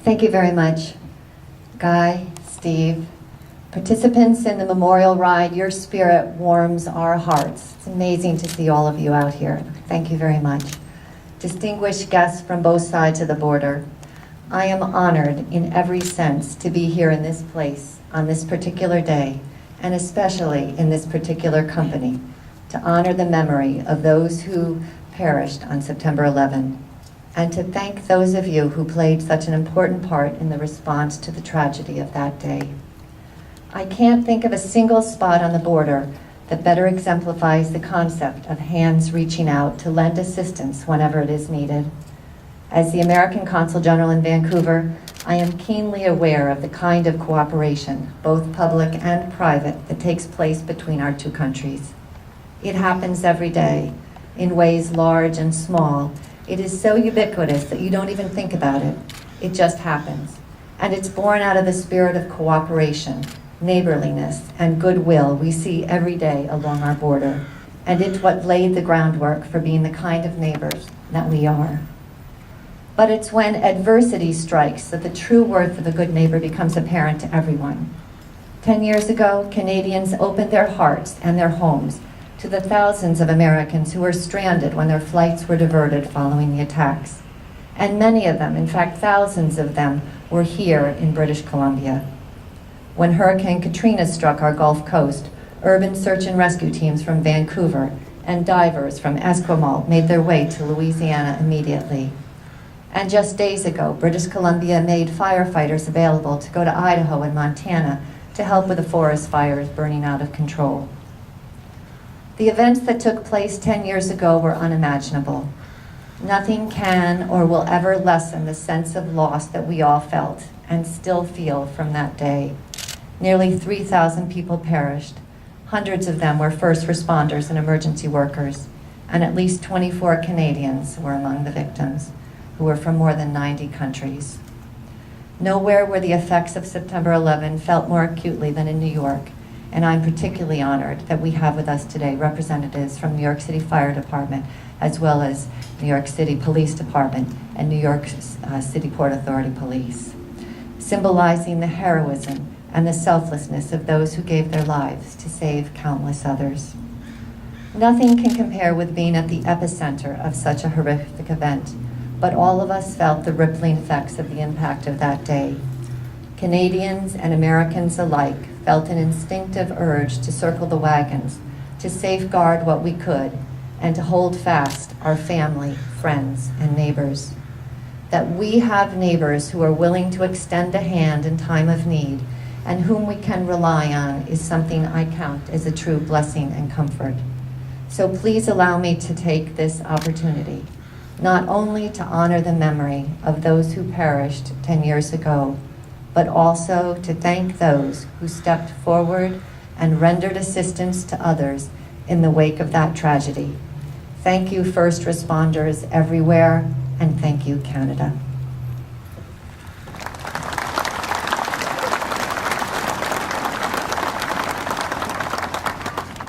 Thank you very much, Guy, Steve. Participants in the memorial ride, your spirit warms our hearts. It's amazing to see all of you out here. Thank you very much. Distinguished guests from both sides of the border, I am honored in every sense to be here in this place on this particular day, and especially in this particular company, to honor the memory of those who perished on September 11, and to thank those of you who played such an important part in the response to the tragedy of that day. I can't think of a single spot on the border that better exemplifies the concept of hands reaching out to lend assistance whenever it is needed. As the American Consul General in Vancouver, I am keenly aware of the kind of cooperation, both public and private, that takes place between our two countries. It happens every day, in ways large and small. It is so ubiquitous that you don't even think about it. It just happens. And it's born out of the spirit of cooperation, neighborliness, and goodwill we see every day along our border. And it's what laid the groundwork for being the kind of neighbors that we are. But it's when adversity strikes that the true worth of a good neighbor becomes apparent to everyone. 10 years ago, Canadians opened their hearts and their homes to the thousands of Americans who were stranded when their flights were diverted following the attacks. And many of them, in fact thousands of them, were here in British Columbia. When Hurricane Katrina struck our Gulf Coast, urban search and rescue teams from Vancouver and divers from Esquimalt made their way to Louisiana immediately. And just days ago, British Columbia made firefighters available to go to Idaho and Montana to help with the forest fires burning out of control. The events that took place 10 years ago were unimaginable. Nothing can or will ever lessen the sense of loss that we all felt and still feel from that day. Nearly 3,000 people perished. Hundreds of them were first responders and emergency workers, and at least 24 Canadians were among the victims, who were from more than 90 countries. Nowhere were the effects of September 11 felt more acutely than in New York, and I'm particularly honored that we have with us today representatives from New York City Fire Department, as well as New York City Police Department and New York City Port Authority Police, symbolizing the heroism and the selflessness of those who gave their lives to save countless others. Nothing can compare with being at the epicenter of such a horrific event, but all of us felt the rippling effects of the impact of that day. Canadians and Americans alike felt an instinctive urge to circle the wagons, to safeguard what we could, and to hold fast our family, friends, and neighbors. That we have neighbors who are willing to extend a hand in time of need and whom we can rely on is something I count as a true blessing and comfort. So please allow me to take this opportunity, not only to honor the memory of those who perished 10 years ago, but also to thank those who stepped forward and rendered assistance to others in the wake of that tragedy. Thank you, first responders everywhere, and thank you, Canada.